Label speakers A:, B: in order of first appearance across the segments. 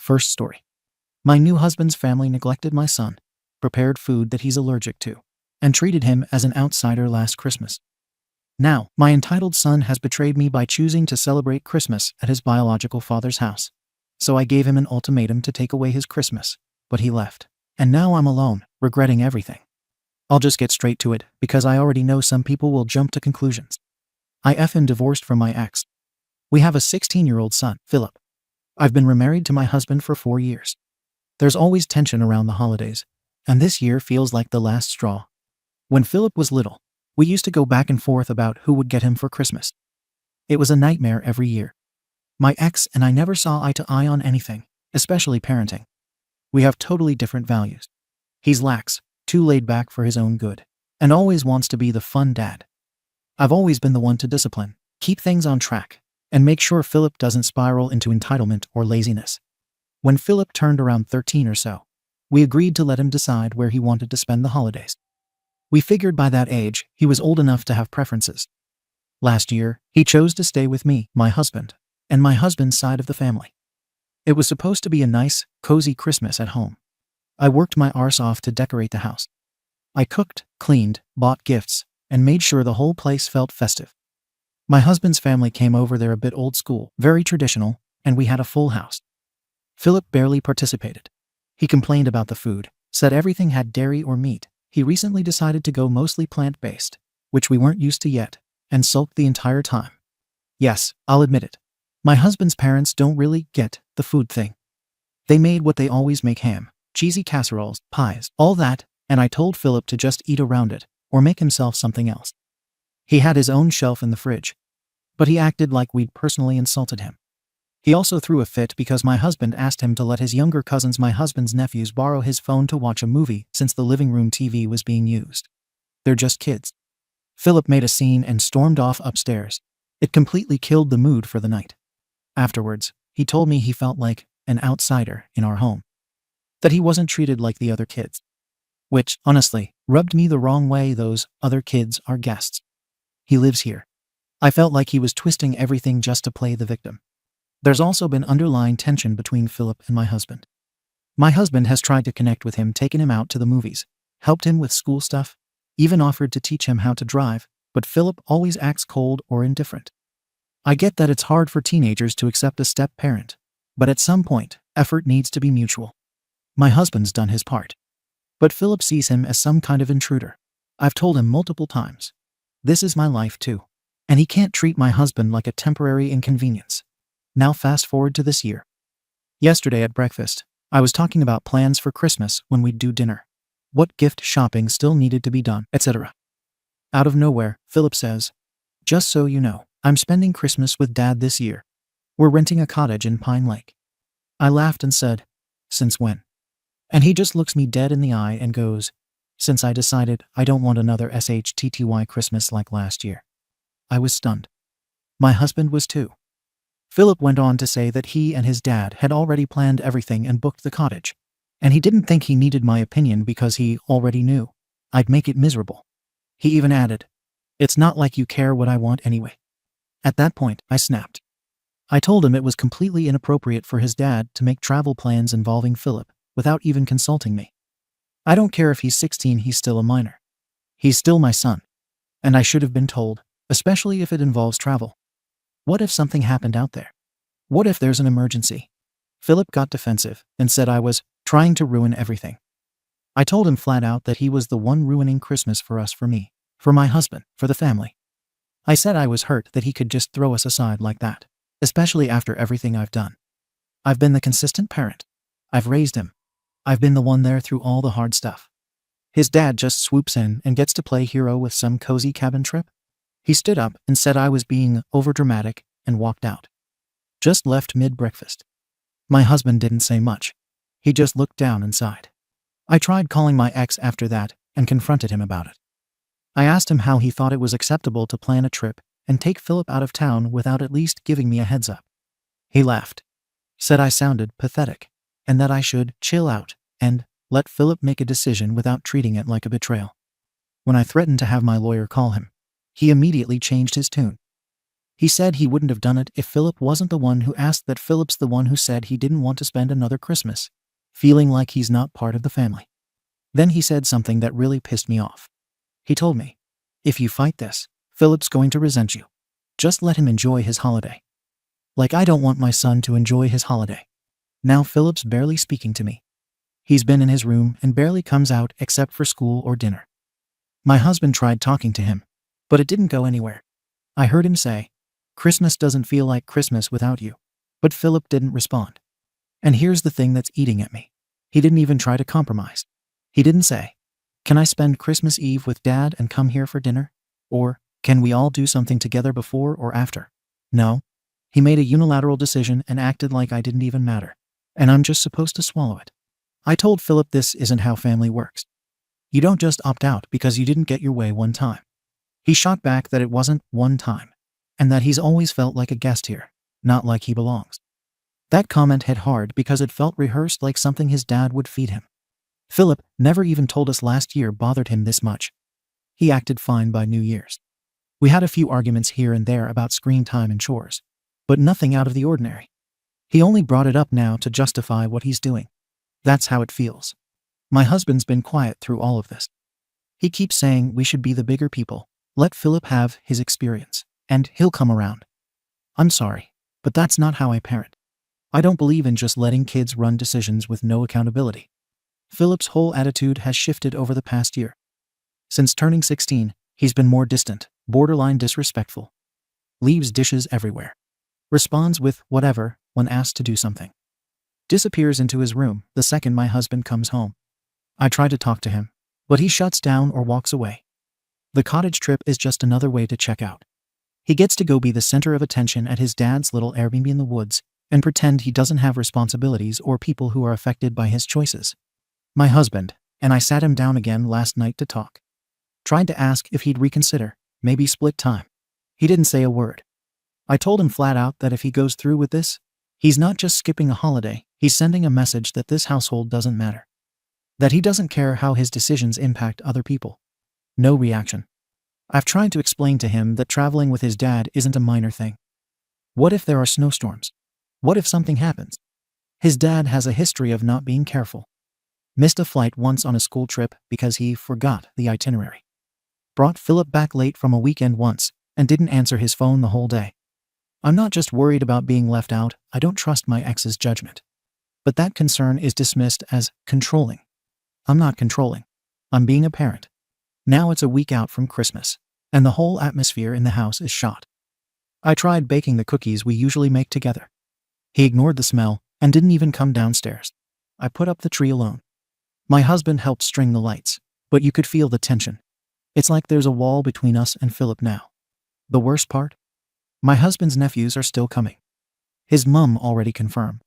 A: First story. My new husband's family neglected my son, prepared food that he's allergic to, and treated him as an outsider last Christmas. Now, my entitled son has betrayed me by choosing to celebrate Christmas at his biological father's house. So I gave him an ultimatum to take away his Christmas, but he left. And now I'm alone, regretting everything. I'll just get straight to it, because I already know some people will jump to conclusions. I effing divorced from my ex. We have a 16-year-old son, Philip. I've been remarried to my husband for 4 years. There's always tension around the holidays, and this year feels like the last straw. When Philip was little, we used to go back and forth about who would get him for Christmas. It was a nightmare every year. My ex and I never saw eye to eye on anything, especially parenting. We have totally different values. He's lax, too laid back for his own good, and always wants to be the fun dad. I've always been the one to discipline, keep things on track, and make sure Philip doesn't spiral into entitlement or laziness. When Philip turned around 13 or so, we agreed to let him decide where he wanted to spend the holidays. We figured by that age, he was old enough to have preferences. Last year, he chose to stay with me, my husband, and my husband's side of the family. It was supposed to be a nice, cozy Christmas at home. I worked my arse off to decorate the house. I cooked, cleaned, bought gifts, and made sure the whole place felt festive. My husband's family came over. They're a bit old school, very traditional, and we had a full house. Philip barely participated. He complained about the food, said everything had dairy or meat. He recently decided to go mostly plant-based, which we weren't used to yet, and sulked the entire time. Yes, I'll admit it. My husband's parents don't really get the food thing. They made what they always make: ham, cheesy casseroles, pies, all that, and I told Philip to just eat around it, or make himself something else. He had his own shelf in the fridge, but he acted like we'd personally insulted him. He also threw a fit because my husband asked him to let his younger cousins, my husband's nephews, borrow his phone to watch a movie since the living room TV was being used. They're just kids. Philip made a scene and stormed off upstairs. It completely killed the mood for the night. Afterwards, he told me he felt like an outsider in our home, that he wasn't treated like the other kids. Which, honestly, rubbed me the wrong way. Those other kids are guests. He lives here. I felt like he was twisting everything just to play the victim. There's also been underlying tension between Philip and my husband. My husband has tried to connect with him, taken him out to the movies, helped him with school stuff, even offered to teach him how to drive, but Philip always acts cold or indifferent. I get that it's hard for teenagers to accept a step-parent, but at some point, effort needs to be mutual. My husband's done his part, but Philip sees him as some kind of intruder. I've told him multiple times, this is my life too, and he can't treat my husband like a temporary inconvenience. Now fast forward to this year. Yesterday at breakfast, I was talking about plans for Christmas when we'd do dinner, what gift shopping still needed to be done, etc. Out of nowhere, Philip says, "Just so you know, I'm spending Christmas with Dad this year. We're renting a cottage in Pine Lake." I laughed and said, "Since when?" And he just looks me dead in the eye and goes, "Since I decided I don't want another SHTTY Christmas like last year." I was stunned. My husband was too. Philip went on to say that he and his dad had already planned everything and booked the cottage, and he didn't think he needed my opinion because he already knew I'd make it miserable. He even added, "It's not like you care what I want anyway." At that point, I snapped. I told him it was completely inappropriate for his dad to make travel plans involving Philip without even consulting me. I don't care if he's 16, he's still a minor. He's still my son, and I should have been told, especially if it involves travel. What if something happened out there? What if there's an emergency? Philip got defensive and said I was trying to ruin everything. I told him flat out that he was the one ruining Christmas for us, for me, for my husband, for the family. I said I was hurt that he could just throw us aside like that, especially after everything I've done. I've been the consistent parent. I've raised him. I've been the one there through all the hard stuff. His dad just swoops in and gets to play hero with some cozy cabin trip? He stood up and said I was being overdramatic and walked out. Just left mid-breakfast. My husband didn't say much. He just looked down and sighed. I tried calling my ex after that and confronted him about it. I asked him how he thought it was acceptable to plan a trip and take Philip out of town without at least giving me a heads up. He laughed, said I sounded pathetic, and that I should chill out and let Philip make a decision without treating it like a betrayal. When I threatened to have my lawyer call him, he immediately changed his tune. He said he wouldn't have done it if Philip wasn't the one who asked, that Philip's the one who said he didn't want to spend another Christmas, feeling like he's not part of the family. Then he said something that really pissed me off. He told me, "If you fight this, Philip's going to resent you. Just let him enjoy his holiday." Like I don't want my son to enjoy his holiday. Now Philip's barely speaking to me. He's been in his room and barely comes out except for school or dinner. My husband tried talking to him, but it didn't go anywhere. I heard him say, "Christmas doesn't feel like Christmas without you." But Philip didn't respond. And here's the thing that's eating at me. He didn't even try to compromise. He didn't say, "Can I spend Christmas Eve with Dad and come here for dinner?" Or, "Can we all do something together before or after?" No. He made a unilateral decision and acted like I didn't even matter, and I'm just supposed to swallow it. I told Philip this isn't how family works. You don't just opt out because you didn't get your way one time. He shot back that it wasn't one time, and that he's always felt like a guest here, not like he belongs. That comment hit hard because it felt rehearsed, like something his dad would feed him. Philip never even told us last year bothered him this much. He acted fine by New Year's. We had a few arguments here and there about screen time and chores, but nothing out of the ordinary. He only brought it up now to justify what he's doing. That's how it feels. My husband's been quiet through all of this. He keeps saying we should be the bigger people, let Philip have his experience, and he'll come around. I'm sorry, but that's not how I parent. I don't believe in just letting kids run decisions with no accountability. Philip's whole attitude has shifted over the past year. Since turning 16, he's been more distant, borderline disrespectful. Leaves dishes everywhere. Responds with whatever when asked to do something. Disappears into his room the second my husband comes home. I try to talk to him, but he shuts down or walks away. The cottage trip is just another way to check out. He gets to go be the center of attention at his dad's little Airbnb in the woods and pretend he doesn't have responsibilities or people who are affected by his choices. My husband and I sat him down again last night to talk. Tried to ask if he'd reconsider, maybe split time. He didn't say a word. I told him flat out that if he goes through with this, he's not just skipping a holiday, he's sending a message that this household doesn't matter. That he doesn't care how his decisions impact other people. No reaction. I've tried to explain to him that traveling with his dad isn't a minor thing. What if there are snowstorms? What if something happens? His dad has a history of not being careful. Missed a flight once on a school trip because he forgot the itinerary. Brought Philip back late from a weekend once and didn't answer his phone the whole day. I'm not just worried about being left out, I don't trust my ex's judgment. But that concern is dismissed as controlling. I'm not controlling. I'm being a parent. Now it's a week out from Christmas, and the whole atmosphere in the house is shot. I tried baking the cookies we usually make together. He ignored the smell and didn't even come downstairs. I put up the tree alone. My husband helped string the lights, but you could feel the tension. It's like there's a wall between us and Philip now. The worst part? My husband's nephews are still coming. His mum already confirmed.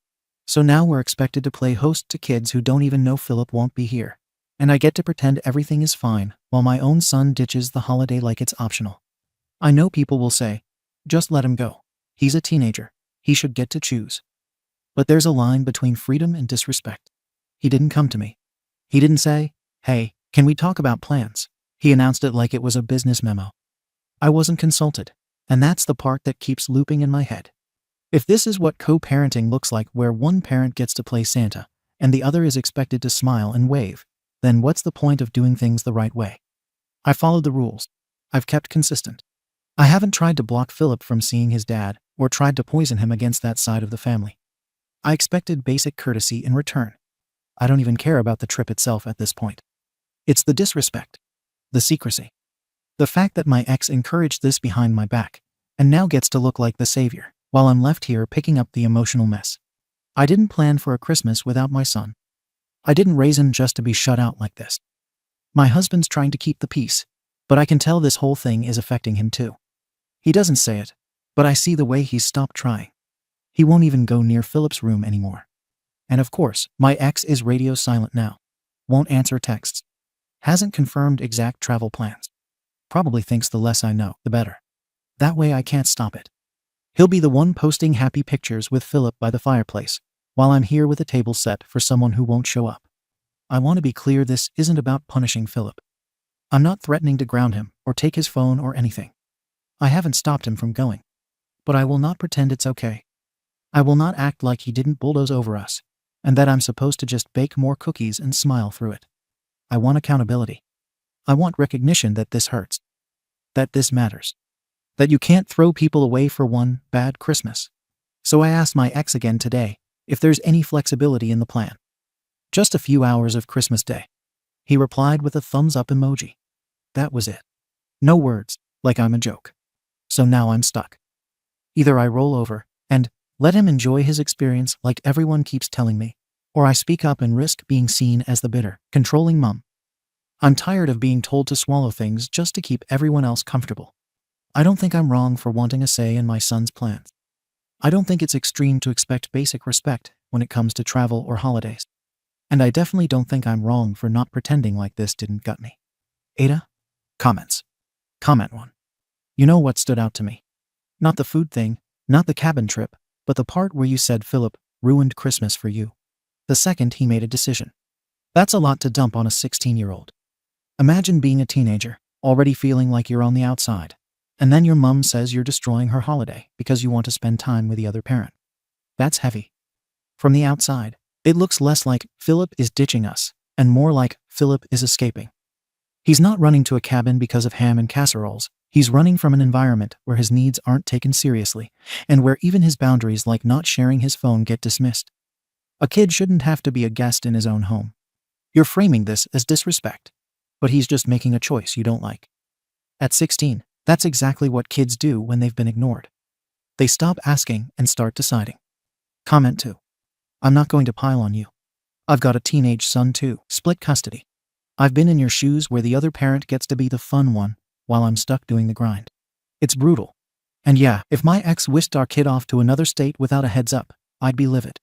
A: So now we're expected to play host to kids who don't even know Philip won't be here. And I get to pretend everything is fine while my own son ditches the holiday like it's optional. I know people will say, just let him go. He's a teenager. He should get to choose. But there's a line between freedom and disrespect. He didn't come to me. He didn't say, "Hey, can we talk about plans?" He announced it like it was a business memo. I wasn't consulted, and that's the part that keeps looping in my head. If this is what co-parenting looks like, where one parent gets to play Santa and the other is expected to smile and wave, then what's the point of doing things the right way? I followed the rules. I've kept consistent. I haven't tried to block Philip from seeing his dad or tried to poison him against that side of the family. I expected basic courtesy in return. I don't even care about the trip itself at this point. It's the disrespect, the secrecy, the fact that my ex encouraged this behind my back and now gets to look like the savior while I'm left here picking up the emotional mess. I didn't plan for a Christmas without my son. I didn't raise him just to be shut out like this. My husband's trying to keep the peace, but I can tell this whole thing is affecting him too. He doesn't say it, but I see the way he's stopped trying. He won't even go near Philip's room anymore. And of course, my ex is radio silent now. Won't answer texts. Hasn't confirmed exact travel plans. Probably thinks the less I know, the better. That way I can't stop it. He'll be the one posting happy pictures with Philip by the fireplace, while I'm here with a table set for someone who won't show up. I want to be clear, this isn't about punishing Philip. I'm not threatening to ground him or take his phone or anything. I haven't stopped him from going. But I will not pretend it's okay. I will not act like he didn't bulldoze over us, and that I'm supposed to just bake more cookies and smile through it. I want accountability. I want recognition that this hurts, that this matters, that you can't throw people away for one bad Christmas. So I asked my ex again today if there's any flexibility in the plan. Just a few hours of Christmas Day. He replied with a thumbs up emoji. That was it. No words, like I'm a joke. So now I'm stuck. Either I roll over and let him enjoy his experience like everyone keeps telling me, or I speak up and risk being seen as the bitter, controlling mom. I'm tired of being told to swallow things just to keep everyone else comfortable. I don't think I'm wrong for wanting a say in my son's plans. I don't think it's extreme to expect basic respect when it comes to travel or holidays. And I definitely don't think I'm wrong for not pretending like this didn't gut me. Ada? Comments. Comment 1. You know what stood out to me? Not the food thing, not the cabin trip, but the part where you said Philip ruined Christmas for you. The second he made a decision. That's a lot to dump on a 16-year-old. Imagine being a teenager, already feeling like you're on the outside, and then your mom says you're destroying her holiday because you want to spend time with the other parent. That's heavy. From the outside, it looks less like Philip is ditching us and more like Philip is escaping. He's not running to a cabin because of ham and casseroles. He's running from an environment where his needs aren't taken seriously and where even his boundaries like not sharing his phone get dismissed. A kid shouldn't have to be a guest in his own home. You're framing this as disrespect, but he's just making a choice you don't like. At 16, that's exactly what kids do when they've been ignored. They stop asking and start deciding. Comment 2. I'm not going to pile on you. I've got a teenage son too, split custody. I've been in your shoes where the other parent gets to be the fun one while I'm stuck doing the grind. It's brutal. And yeah, if my ex whisked our kid off to another state without a heads up, I'd be livid.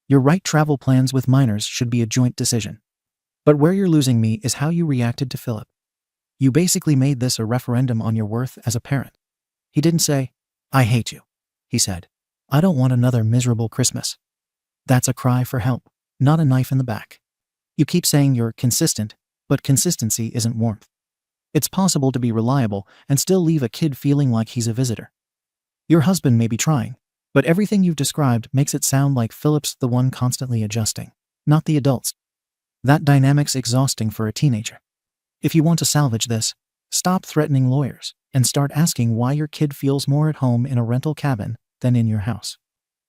A: Your right travel plans with minors should be a joint decision. But where you're losing me is how you reacted to Philip. You basically made this a referendum on your worth as a parent. He didn't say, I hate you. He said, I don't want another miserable Christmas. That's a cry for help, not a knife in the back. You keep saying you're consistent, but consistency isn't warmth. It's possible to be reliable and still leave a kid feeling like he's a visitor. Your husband may be trying, but everything you've described makes it sound like Philip's the one constantly adjusting, not the adults. That dynamic's exhausting for a teenager. If you want to salvage this, stop threatening lawyers and start asking why your kid feels more at home in a rental cabin than in your house.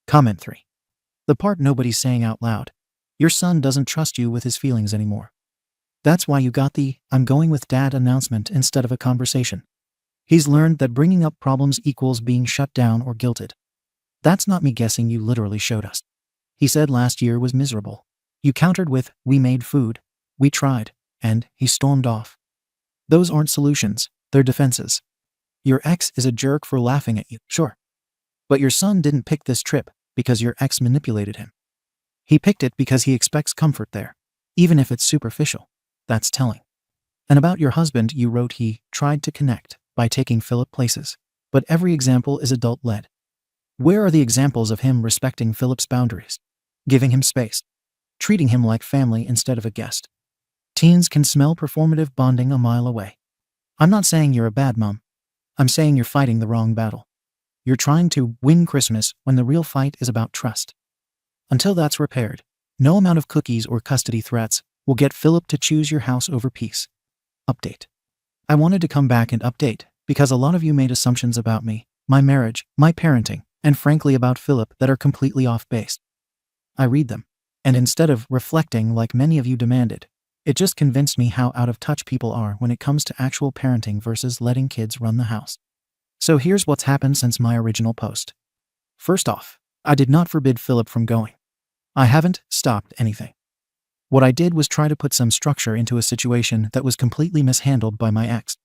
A: Comment 3. The part nobody's saying out loud. Your son doesn't trust you with his feelings anymore. That's why you got the I'm going with dad announcement instead of a conversation. He's learned that bringing up problems equals being shut down or guilted. That's not me guessing, you literally showed us. He said last year was miserable. You countered with, we made food, we tried, and he stormed off. Those aren't solutions, they're defenses. Your ex is a jerk for laughing at you, sure. But your son didn't pick this trip because your ex manipulated him. He picked it because he expects comfort there, even if it's superficial. That's telling. And about your husband, you wrote he tried to connect by taking Philip places, but every example is adult-led. Where are the examples of him respecting Philip's boundaries, giving him space, treating him like family instead of a guest? Teens can smell performative bonding a mile away. I'm not saying you're a bad mom. I'm saying you're fighting the wrong battle. You're trying to win Christmas when the real fight is about trust. Until that's repaired, no amount of cookies or custody threats will get Philip to choose your house over peace. Update. I wanted to come back and update because a lot of you made assumptions about me, my marriage, my parenting, and frankly about Philip that are completely off base. I read them, and instead of reflecting like many of you demanded, it just convinced me how out of touch people are when it comes to actual parenting versus letting kids run the house. So here's what's happened since my original post. First off, I did not forbid Philip from going. I haven't stopped anything. What I did was try to put some structure into a situation that was completely mishandled by my ex.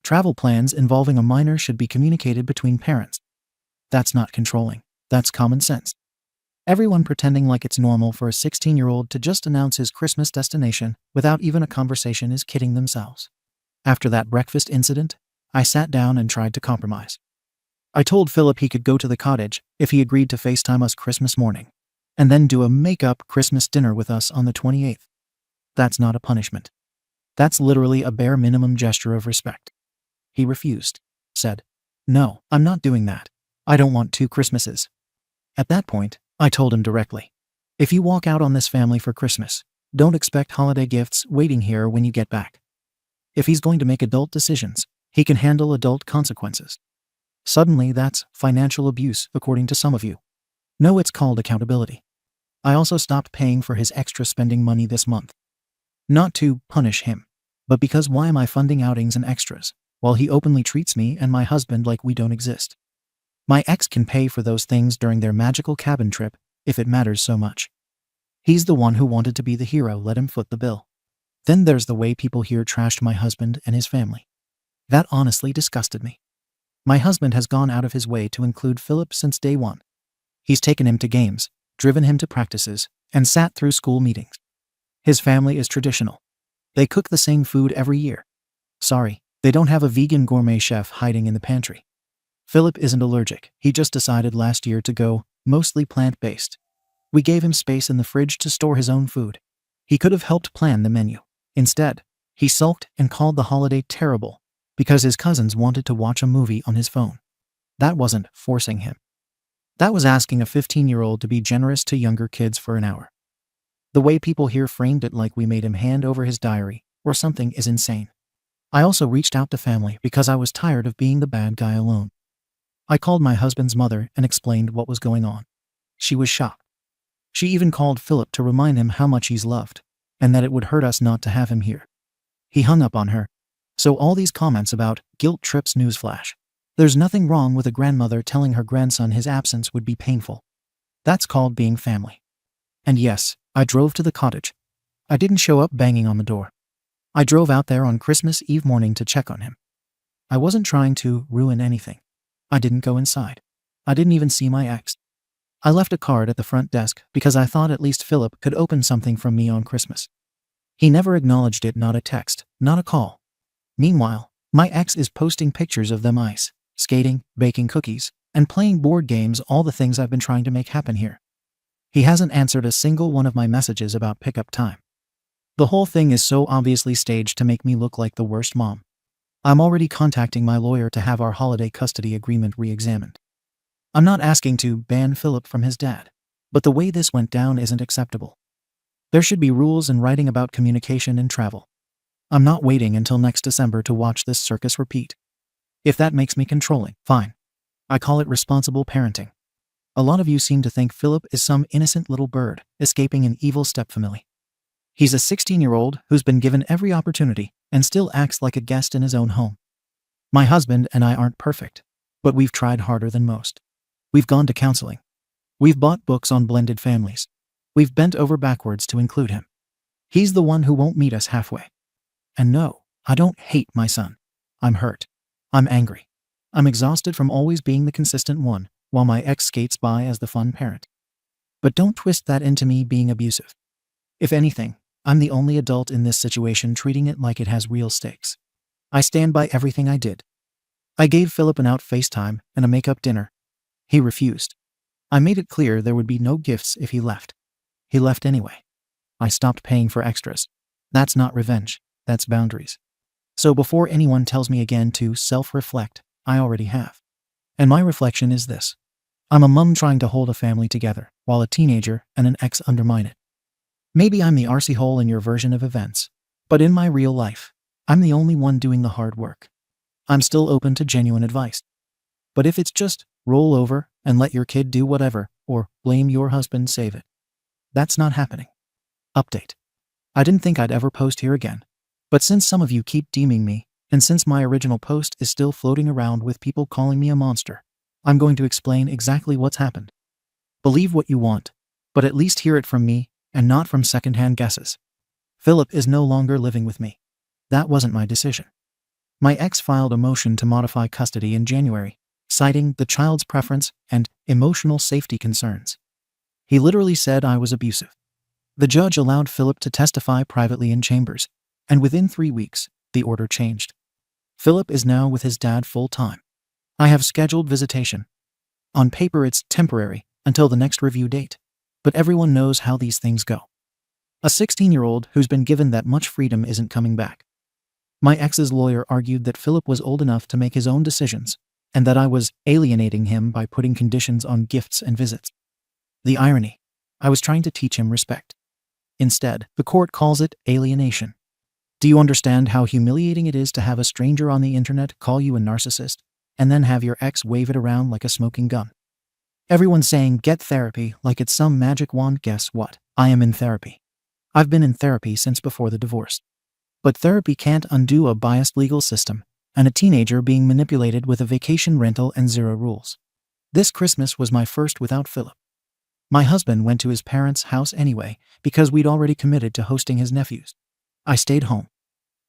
A: Travel plans involving a minor should be communicated between parents. That's not controlling. That's common sense. Everyone pretending like it's normal for a 16-year-old to just announce his Christmas destination without even a conversation is kidding themselves. After that breakfast incident, I sat down and tried to compromise. I told Philip he could go to the cottage if he agreed to FaceTime us Christmas morning, and then do a make-up Christmas dinner with us on the 28th. That's not a punishment. That's literally a bare minimum gesture of respect. He refused. Said, no, I'm not doing that. I don't want 2 Christmases. At that point, I told him directly, if you walk out on this family for Christmas, don't expect holiday gifts waiting here when you get back. If he's going to make adult decisions, he can handle adult consequences. Suddenly, that's financial abuse, according to some of you. No, it's called accountability. I also stopped paying for his extra spending money this month. Not to punish him, but because why am I funding outings and extras, while he openly treats me and my husband like we don't exist? My ex can pay for those things during their magical cabin trip, if it matters so much. He's the one who wanted to be the hero, let him foot the bill. Then there's the way people here trashed my husband and his family. That honestly disgusted me. My husband has gone out of his way to include Philip since day one. He's taken him to games, driven him to practices, and sat through school meetings. His family is traditional. They cook the same food every year. Sorry, they don't have a vegan gourmet chef hiding in the pantry. Philip isn't allergic, he just decided last year to go mostly plant-based. We gave him space in the fridge to store his own food. He could have helped plan the menu. Instead, he sulked and called the holiday terrible because his cousins wanted to watch a movie on his phone. That wasn't forcing him. That was asking a 15-year-old to be generous to younger kids for an hour. The way people here framed it like we made him hand over his diary or something is insane. I also reached out to family because I was tired of being the bad guy alone. I called my husband's mother and explained what was going on. She was shocked. She even called Philip to remind him how much he's loved, and that it would hurt us not to have him here. He hung up on her. So all these comments about guilt trips, newsflash. There's nothing wrong with a grandmother telling her grandson his absence would be painful. That's called being family. And yes, I drove to the cottage. I didn't show up banging on the door. I drove out there on Christmas Eve morning to check on him. I wasn't trying to ruin anything. I didn't go inside. I didn't even see my ex. I left a card at the front desk because I thought at least Philip could open something from me on Christmas. He never acknowledged it, not a text, not a call. Meanwhile, my ex is posting pictures of them ice, skating, baking cookies, and playing board games, all the things I've been trying to make happen here. He hasn't answered a single one of my messages about pickup time. The whole thing is so obviously staged to make me look like the worst mom. I'm already contacting my lawyer to have our holiday custody agreement re-examined. I'm not asking to ban Philip from his dad, but the way this went down isn't acceptable. There should be rules in writing about communication and travel. I'm not waiting until next December to watch this circus repeat. If that makes me controlling, fine. I call it responsible parenting. A lot of you seem to think Philip is some innocent little bird escaping an evil stepfamily. He's a 16-year-old who's been given every opportunity and still acts like a guest in his own home. My husband and I aren't perfect, but we've tried harder than most. We've gone to counseling. We've bought books on blended families. We've bent over backwards to include him. He's the one who won't meet us halfway. And no, I don't hate my son. I'm hurt. I'm angry. I'm exhausted from always being the consistent one, while my ex skates by as the fun parent. But don't twist that into me being abusive. If anything, I'm the only adult in this situation treating it like it has real stakes. I stand by everything I did. I gave Philip an out FaceTime and a make-up dinner. He refused. I made it clear there would be no gifts if he left. He left anyway. I stopped paying for extras. That's not revenge, that's boundaries. So before anyone tells me again to self-reflect, I already have. And my reflection is this. I'm a mum trying to hold a family together, while a teenager and an ex undermine it. Maybe I'm the arsehole in your version of events, but in my real life, I'm the only one doing the hard work. I'm still open to genuine advice. But if it's just roll over and let your kid do whatever, or blame your husband, save it. That's not happening. Update. I didn't think I'd ever post here again, but since some of you keep deeming me, and since my original post is still floating around with people calling me a monster, I'm going to explain exactly what's happened. Believe what you want, but at least hear it from me, and not from secondhand guesses. Philip is no longer living with me. That wasn't my decision. My ex filed a motion to modify custody in January, citing the child's preference and emotional safety concerns. He literally said I was abusive. The judge allowed Philip to testify privately in chambers, and within 3 weeks, the order changed. Philip is now with his dad full-time. I have scheduled visitation. On paper it's temporary, until the next review date, but everyone knows how these things go. A 16-year-old who's been given that much freedom isn't coming back. My ex's lawyer argued that Philip was old enough to make his own decisions, and that I was alienating him by putting conditions on gifts and visits. The irony. I was trying to teach him respect. Instead, the court calls it alienation. Do you understand how humiliating it is to have a stranger on the internet call you a narcissist, and then have your ex wave it around like a smoking gun? Everyone's saying get therapy like it's some magic wand. Guess what? I am in therapy. I've been in therapy since before the divorce. But therapy can't undo a biased legal system and a teenager being manipulated with a vacation rental and zero rules. This Christmas was my first without Philip. My husband went to his parents' house anyway because we'd already committed to hosting his nephews. I stayed home.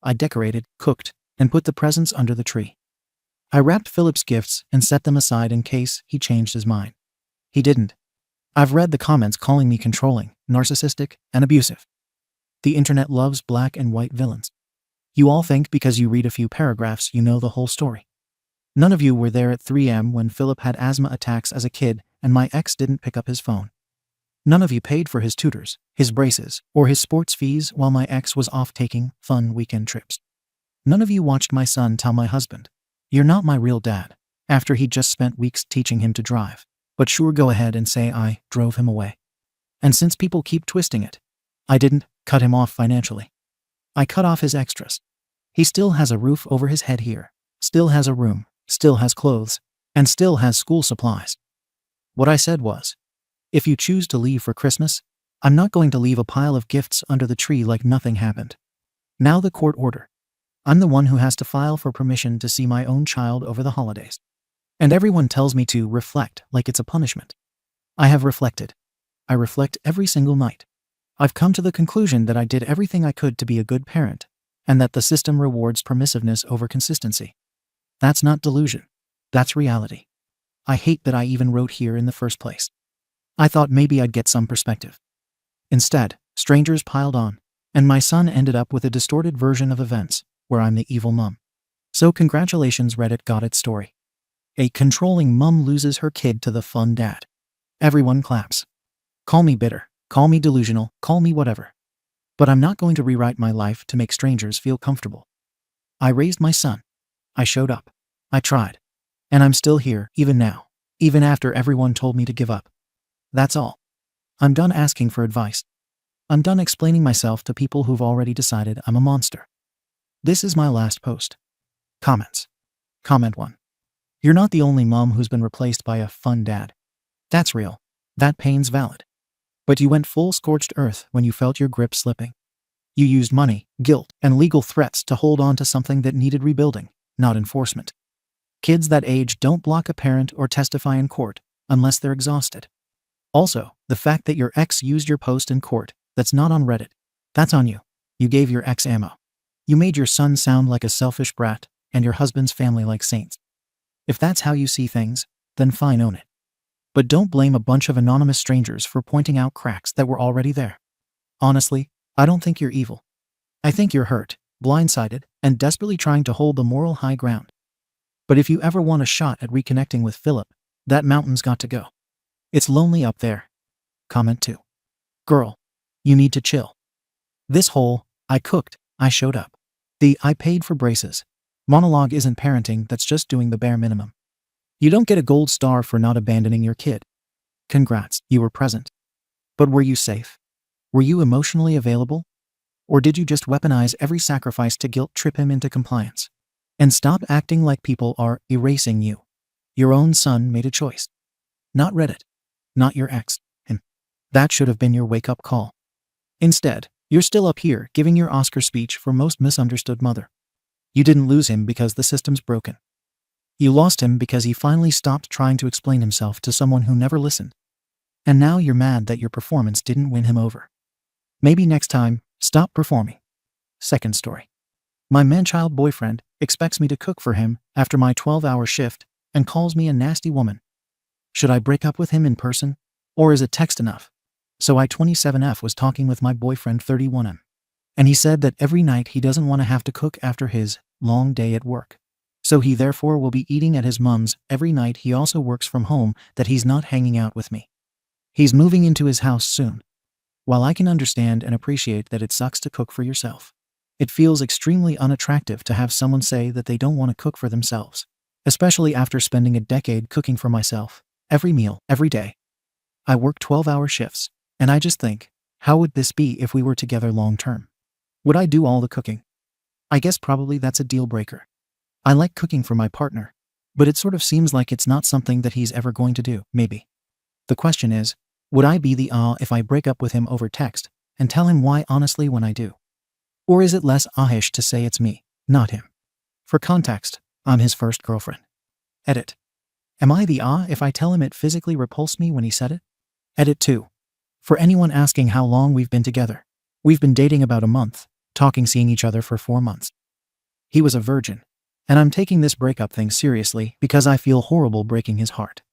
A: I decorated, cooked, and put the presents under the tree. I wrapped Philip's gifts and set them aside in case he changed his mind. He didn't. I've read the comments calling me controlling, narcissistic, and abusive. The internet loves black and white villains. You all think because you read a few paragraphs you know the whole story. None of you were there at 3 a.m. when Philip had asthma attacks as a kid and my ex didn't pick up his phone. None of you paid for his tutors, his braces, or his sports fees while my ex was off taking fun weekend trips. None of you watched my son tell my husband, "You're not my real dad," after he'd just spent weeks teaching him to drive. But sure, go ahead and say I drove him away. And since people keep twisting it, I didn't cut him off financially. I cut off his extras. He still has a roof over his head here, still has a room, still has clothes, and still has school supplies. What I said was, if you choose to leave for Christmas, I'm not going to leave a pile of gifts under the tree like nothing happened. Now the court order. I'm the one who has to file for permission to see my own child over the holidays. And everyone tells me to reflect like it's a punishment. I have reflected. I reflect every single night. I've come to the conclusion that I did everything I could to be a good parent, and that the system rewards permissiveness over consistency. That's not delusion. That's reality. I hate that I even wrote here in the first place. I thought maybe I'd get some perspective. Instead, strangers piled on, and my son ended up with a distorted version of events, where I'm the evil mom. So congratulations, Reddit got its story. A controlling mom loses her kid to the fun dad. Everyone claps. Call me bitter, call me delusional, call me whatever. But I'm not going to rewrite my life to make strangers feel comfortable. I raised my son. I showed up. I tried. And I'm still here, even now, even after everyone told me to give up. That's all. I'm done asking for advice. I'm done explaining myself to people who've already decided I'm a monster. This is my last post. Comments. Comment 1. You're not the only mom who's been replaced by a fun dad. That's real. That pain's valid. But you went full scorched earth when you felt your grip slipping. You used money, guilt, and legal threats to hold on to something that needed rebuilding, not enforcement. Kids that age don't block a parent or testify in court unless they're exhausted. Also, the fact that your ex used your post in court, that's not on Reddit. That's on you. You gave your ex ammo. You made your son sound like a selfish brat and your husband's family like saints. If that's how you see things, then fine, own it. But don't blame a bunch of anonymous strangers for pointing out cracks that were already there. Honestly, I don't think you're evil. I think you're hurt, blindsided, and desperately trying to hold the moral high ground. But if you ever want a shot at reconnecting with Philip, that mountain's got to go. It's lonely up there. Comment 2. Girl, you need to chill. This whole, I cooked, I showed up. The I paid for braces monologue isn't parenting, that's just doing the bare minimum. You don't get a gold star for not abandoning your kid. Congrats, you were present. But were you safe? Were you emotionally available? Or did you just weaponize every sacrifice to guilt trip him into compliance? And stop acting like people are erasing you. Your own son made a choice. Not Reddit. Not your ex. Him. That should have been your wake-up call. Instead, you're still up here giving your Oscar speech for most misunderstood mother. You didn't lose him because the system's broken. You lost him because he finally stopped trying to explain himself to someone who never listened. And now you're mad that your performance didn't win him over. Maybe next time, stop performing. Second story. My man-child boyfriend expects me to cook for him after my 12-hour shift and calls me a nasty woman. Should I break up with him in person? Or is a text enough? So I 27F was talking with my boyfriend 31M. And he said that every night he doesn't want to have to cook after his long day at work. So he therefore will be eating at his mom's every night. He also works from home, that he's not hanging out with me. He's moving into his house soon. While I can understand and appreciate that it sucks to cook for yourself, it feels extremely unattractive to have someone say that they don't want to cook for themselves, especially after spending a decade cooking for myself, every meal, every day. I work 12-hour shifts, and I just think, how would this be if we were together long term? Would I do all the cooking? I guess probably that's a deal breaker. I like cooking for my partner, but it sort of seems like it's not something that he's ever going to do, maybe. The question is, would I be the if I break up with him over text and tell him why honestly when I do? Or is it less ahish to say it's me, not him? For context, I'm his first girlfriend. Edit. Am I the if I tell him it physically repulsed me when he said it? Edit 2. For anyone asking how long we've been together, we've been dating about a month, talking seeing each other for 4 months. He was a virgin, and I'm taking this breakup thing seriously because I feel horrible breaking his heart.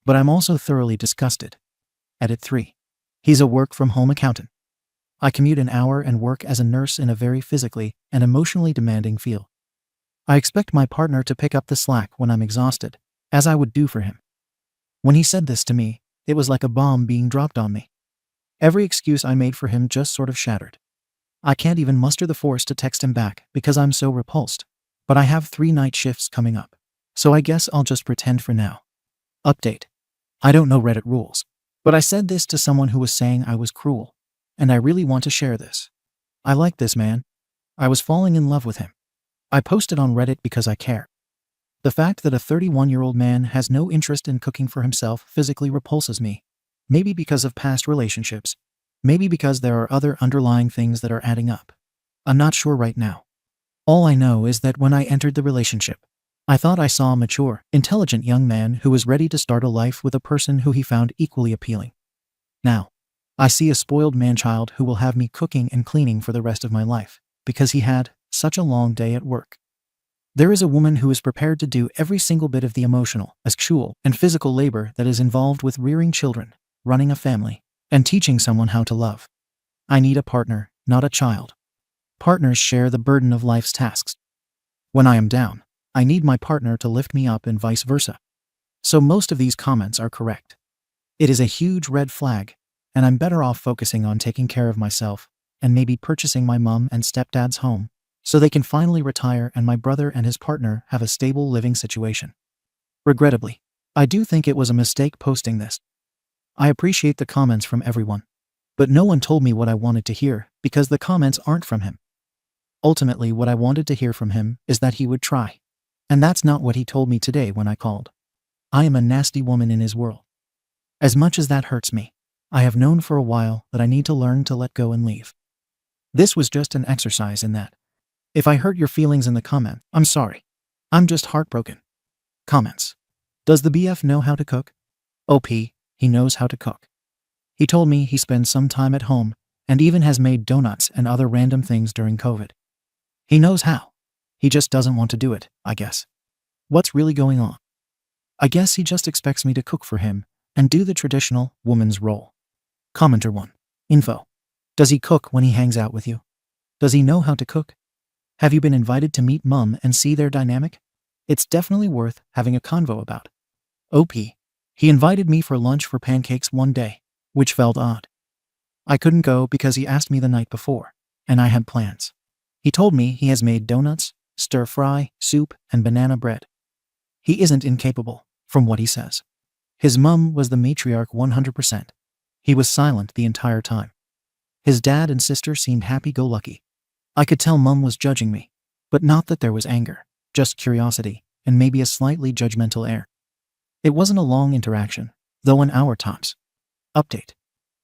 A: But I'm also thoroughly disgusted. Edit 3. He's a work-from-home accountant. I commute an hour and work as a nurse in a very physically and emotionally demanding field. I expect my partner to pick up the slack when I'm exhausted, as I would do for him. When he said this to me, it was like a bomb being dropped on me. Every excuse I made for him just sort of shattered. I can't even muster the force to text him back because I'm so repulsed. But I have 3 night shifts coming up, so I guess I'll just pretend for now. Update. I don't know Reddit rules, but I said this to someone who was saying I was cruel, and I really want to share this. I like this man. I was falling in love with him. I posted on Reddit because I care. The fact that a 31-year-old man has no interest in cooking for himself physically repulses me. Maybe because of past relationships. Maybe because there are other underlying things that are adding up. I'm not sure right now. All I know is that when I entered the relationship, I thought I saw a mature, intelligent young man who was ready to start a life with a person who he found equally appealing. Now, I see a spoiled man-child who will have me cooking and cleaning for the rest of my life because he had such a long day at work. There is a woman who is prepared to do every single bit of the emotional, sexual, and physical labor that is involved with rearing children, running a family, and teaching someone how to love. I need a partner, not a child. Partners share the burden of life's tasks. When I am down, I need my partner to lift me up and vice versa. So most of these comments are correct. It is a huge red flag, and I'm better off focusing on taking care of myself and maybe purchasing my mom and stepdad's home so they can finally retire and my brother and his partner have a stable living situation. Regrettably, I do think it was a mistake posting this. I appreciate the comments from everyone, but no one told me what I wanted to hear because the comments aren't from him. Ultimately, what I wanted to hear from him is that he would try. And that's not what he told me today when I called. I am a nasty woman in his world. As much as that hurts me, I have known for a while that I need to learn to let go and leave. This was just an exercise in that. If I hurt your feelings in the comment, I'm sorry. I'm just heartbroken. Comments. Does the BF know how to cook? OP, he knows how to cook. He told me he spends some time at home and even has made donuts and other random things during COVID. He knows how. He just doesn't want to do it, I guess. What's really going on? I guess he just expects me to cook for him and do the traditional woman's role. Commenter 1. Info. Does he cook when he hangs out with you? Does he know how to cook? Have you been invited to meet mom and see their dynamic? It's definitely worth having a convo about. OP. He invited me for lunch for pancakes one day, which felt odd. I couldn't go because he asked me the night before, and I had plans. He told me he has made donuts, stir-fry, soup, and banana bread. He isn't incapable, from what he says. His mum was the matriarch 100%. He was silent the entire time. His dad and sister seemed happy-go-lucky. I could tell mum was judging me, but not that there was anger, just curiosity, and maybe a slightly judgmental air. It wasn't a long interaction, though an hour tops. Update.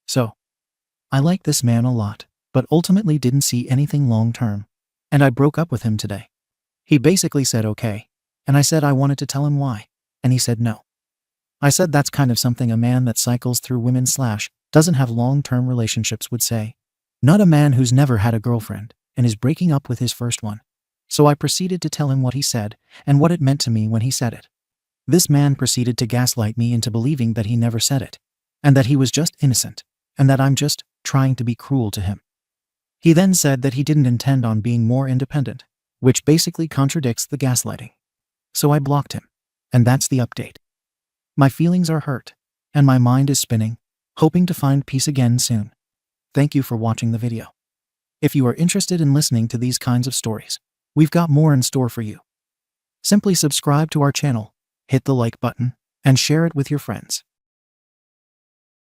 A: So, I like this man a lot, but ultimately didn't see anything long-term, and I broke up with him today. He basically said okay, and I said I wanted to tell him why, and he said no. I said that's kind of something a man that cycles through women / doesn't have long-term relationships would say. Not a man who's never had a girlfriend and is breaking up with his first one. So I proceeded to tell him what he said and what it meant to me when he said it. This man proceeded to gaslight me into believing that he never said it, and that he was just innocent, and that I'm just trying to be cruel to him. He then said that he didn't intend on being more independent, which basically contradicts the gaslighting. So I blocked him, and that's the update. My feelings are hurt, and my mind is spinning, hoping to find peace again soon. Thank you for watching the video. If you are interested in listening to these kinds of stories, we've got more in store for you. Simply subscribe to our channel, hit the like button, and share it with your friends.